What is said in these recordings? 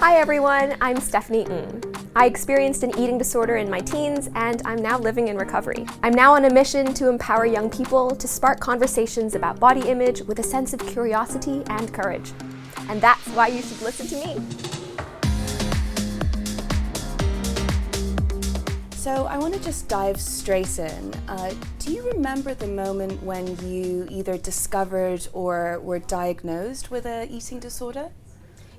Hi everyone, I'm Stephanie Ng. I experienced an eating disorder in my teens and I'm now living in recovery. I'm now on a mission to empower young people to spark conversations about body image with a sense of curiosity and courage. And that's why you should listen to me. So I want to just dive straight in. Do you remember the moment when you either discovered or were diagnosed with an eating disorder?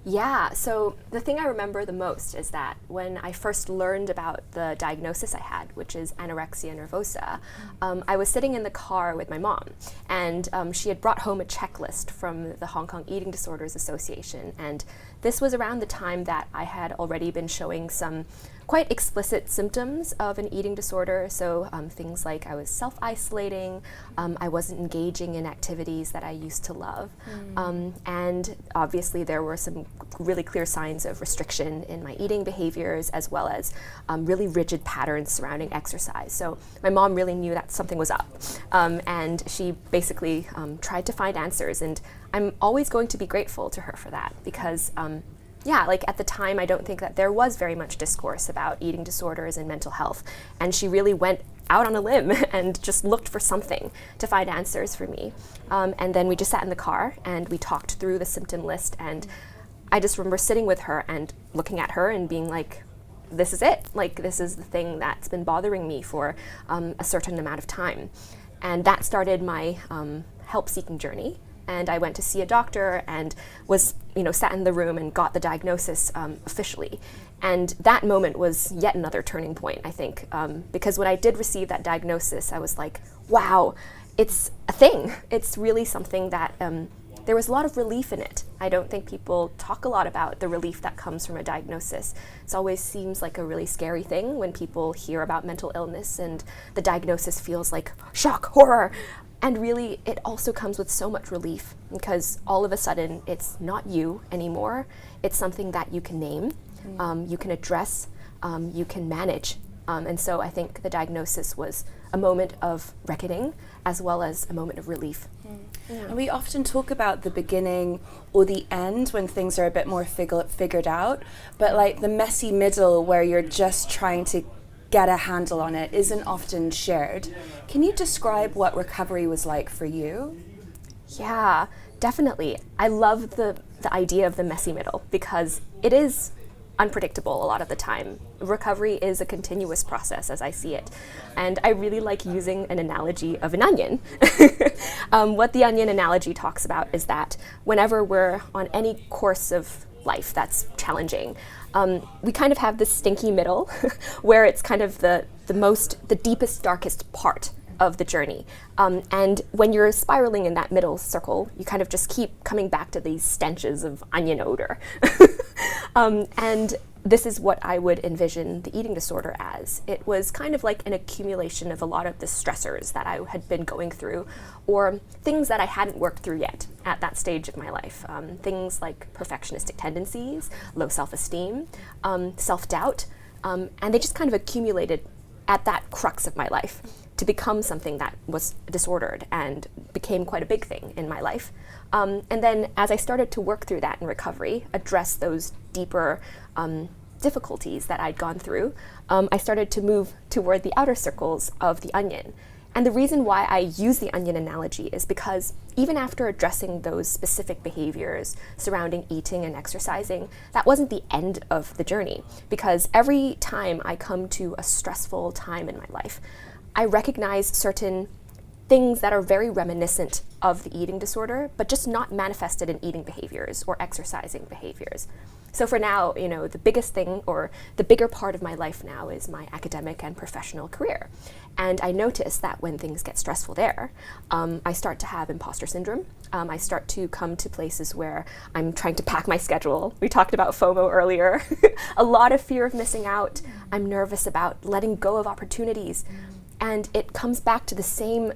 Yeah, so the thing I remember the most is that when I first learned about the diagnosis I had, which is anorexia nervosa, I was sitting in the car with my mom, and she had brought home a checklist from the Hong Kong Eating Disorders Association, and this was around the time that I had already been showing some quite explicit symptoms of an eating disorder, so things like I was self-isolating, I wasn't engaging in activities that I used to love, and obviously there were some really clear signs of restriction in my eating behaviors, as well as really rigid patterns surrounding exercise. So my mom really knew that something was up, and she basically tried to find answers, and I'm always going to be grateful to her for that, because yeah, like at the time, I don't think that there was very much discourse about eating disorders and mental health. And she really went out on a limb and just looked for something to find answers for me. And then we just sat in the car and we talked through the symptom list. And I just remember sitting with her and looking at her and being like, this is it. Like, this is the thing that's been bothering me for a certain amount of time. And that started my help-seeking journey. And I went to see a doctor and was, sat in the room and got the diagnosis officially. And that moment was yet another turning point, I think, because when I did receive that diagnosis, I was like, wow, it's a thing. It's really something that there was a lot of relief in it. I don't think people talk a lot about the relief that comes from a diagnosis. It always seems like a really scary thing when people hear about mental illness and the diagnosis feels like shock, horror. And really, it also comes with so much relief because all of a sudden, it's not you anymore. It's something that you can name, you can address, you can manage. And so I think the diagnosis was a moment of reckoning as well as a moment of relief. Yeah. And we often talk about the beginning or the end when things are a bit more figured out, but like the messy middle where you're just trying to get a handle on it isn't often shared. Can you describe what recovery was like for you? Yeah, definitely. I love the idea of the messy middle because it is unpredictable a lot of the time. Recovery is a continuous process as I see it. And I really like using an analogy of an onion. What the onion analogy talks about is that whenever we're on any course of life that's challenging, we kind of have this stinky middle where it's kind of the deepest, darkest part of the journey. And when you're spiraling in that middle circle, you kind of just keep coming back to these stenches of onion odor. And this is what I would envision the eating disorder as. It was kind of like an accumulation of a lot of the stressors that I had been going through, or things that I hadn't worked through yet at that stage of my life. Things like perfectionistic tendencies, low self-esteem, self-doubt, and they just kind of accumulated at that crux of my life to become something that was disordered and became quite a big thing in my life. And then as I started to work through that in recovery, address those deeper difficulties that I'd gone through, I started to move toward the outer circles of the onion. And the reason why I use the onion analogy is because even after addressing those specific behaviors surrounding eating and exercising, that wasn't the end of the journey. Because every time I come to a stressful time in my life, I recognize certain things that are very reminiscent of the eating disorder, but just not manifested in eating behaviors or exercising behaviors. So for now, the biggest thing or the bigger part of my life now is my academic and professional career. And I notice that when things get stressful there, I start to have imposter syndrome. I start to come to places where I'm trying to pack my schedule. We talked about FOMO earlier. A lot of fear of missing out. I'm nervous about letting go of opportunities. And it comes back to the same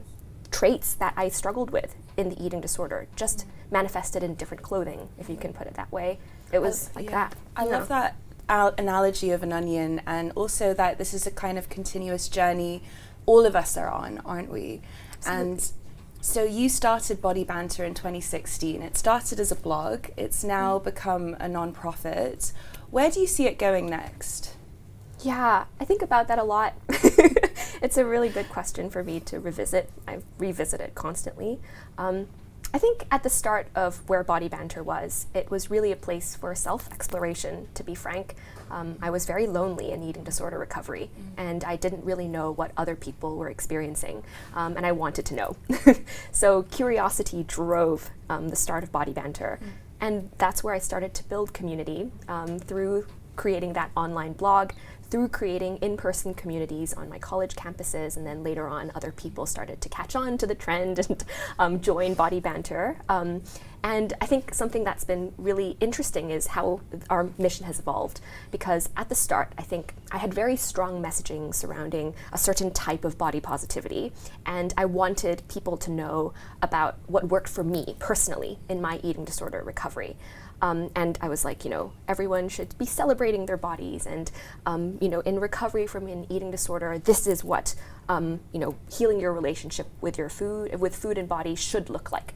traits that I struggled with in the eating disorder, just manifested in different clothing, if you can put it that way. It was that. I love that analogy of an onion, and also that this is a kind of continuous journey all of us are on, aren't we? Absolutely. And So you started Body Banter in 2016. It started as a blog. It's now become a non-profit. Where do you see it going next? Yeah, I think about that a lot. It's a really good question for me to revisit. I revisit it constantly. I think at the start of where Body Banter was, it was really a place for self-exploration, to be frank. I was very lonely in eating disorder recovery, and I didn't really know what other people were experiencing, and I wanted to know. So curiosity drove the start of Body Banter, and that's where I started to build community through creating that online blog, through creating in-person communities on my college campuses, and then later on other people started to catch on to the trend and join Body Banter. And I think something that's been really interesting is how our mission has evolved, because at the start I think I had very strong messaging surrounding a certain type of body positivity, and I wanted people to know about what worked for me personally in my eating disorder recovery. And I was like, everyone should be celebrating their bodies, and in recovery from an eating disorder, this is what healing your relationship with food and body should look like.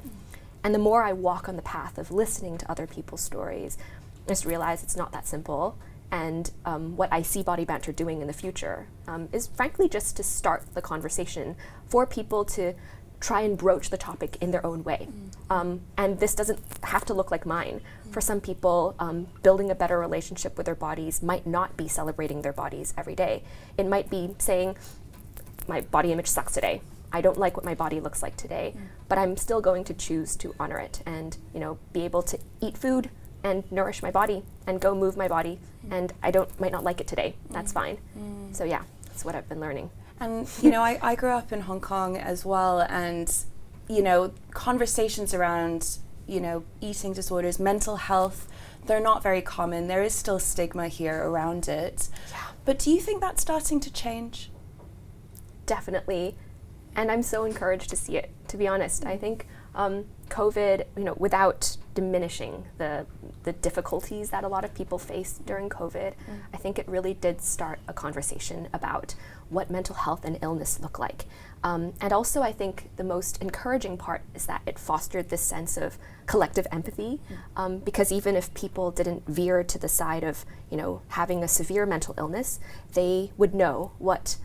And the more I walk on the path of listening to other people's stories, I just realize it's not that simple. And what I see Body Banter doing in the future is frankly just to start the conversation for people to try and broach the topic in their own way. And this doesn't have to look like mine. For some people, building a better relationship with their bodies might not be celebrating their bodies every day. It might be saying, my body image sucks today. I don't like what my body looks like today, but I'm still going to choose to honor it and be able to eat food and nourish my body and go move my body. And I might not like it today. That's fine. So yeah, that's what I've been learning. And, I grew up in Hong Kong as well, and, conversations around, eating disorders, mental health, they're not very common. There is still stigma here around it. Yeah. But do you think that's starting to change? Definitely. And I'm so encouraged to see it, to be honest. I think COVID, without diminishing the difficulties that a lot of people faced during COVID, I think it really did start a conversation about what mental health and illness look like. And also I think the most encouraging part is that it fostered this sense of collective empathy, because even if people didn't veer to the side of, having a severe mental illness, they would know what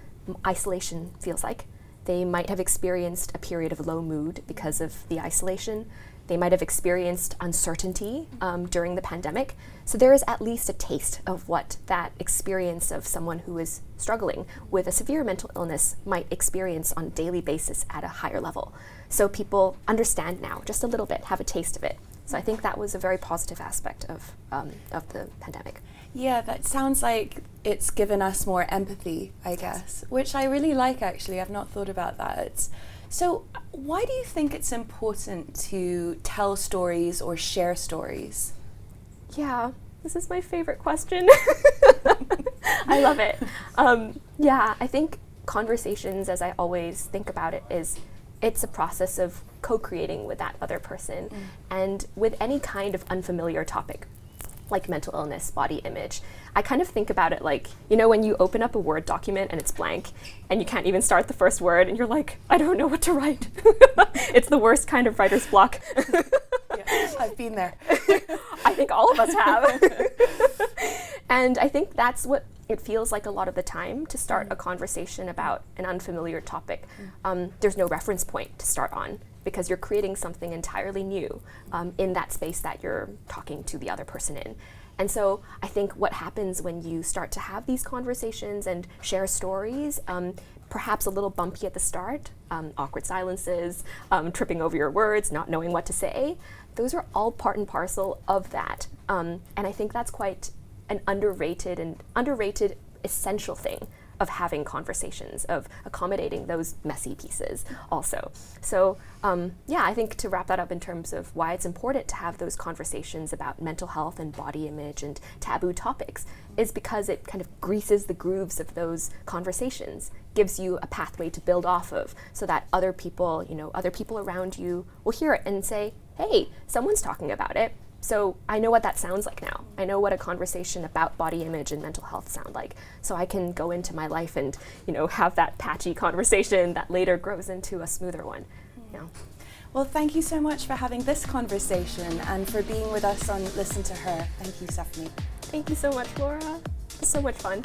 isolation feels like. They might have experienced a period of low mood because of the isolation. They might have experienced uncertainty during the pandemic. So there is at least a taste of what that experience of someone who is struggling with a severe mental illness might experience on a daily basis at a higher level. So people understand now, just a little bit, have a taste of it. So I think that was a very positive aspect of the pandemic. Yeah, that sounds like it's given us more empathy, I guess, which I really like, actually. I've not thought about that. So why do you think it's important to tell stories or share stories? Yeah, this is my favorite question. I love it. I think conversations, as I always think about it, it's a process of co-creating with that other person. And with any kind of unfamiliar topic, like mental illness, body image, I kind of think about it like, when you open up a Word document and it's blank and you can't even start the first word and you're like, I don't know what to write. It's the worst kind of writer's block. Yeah, I've been there. I think all of us have. And I think that's what it feels like a lot of the time to start a conversation about an unfamiliar topic. There's no reference point to start on, because you're creating something entirely new in that space that you're talking to the other person in. And so I think what happens when you start to have these conversations and share stories, perhaps a little bumpy at the start, awkward silences, tripping over your words, not knowing what to say, those are all part and parcel of that. And I think that's quite an underrated essential thing of having conversations, of accommodating those messy pieces also. So I think to wrap that up in terms of why it's important to have those conversations about mental health and body image and taboo topics is because it kind of greases the grooves of those conversations, gives you a pathway to build off of, so that other people around you will hear it and say, hey, someone's talking about it. So I know what that sounds like now. I know what a conversation about body image and mental health sound like. So I can go into my life and, have that patchy conversation that later grows into a smoother one. Yeah. Well, thank you so much for having this conversation and for being with us on Listen to Her. Thank you, Stephanie. Thank you so much, Laura. It was so much fun.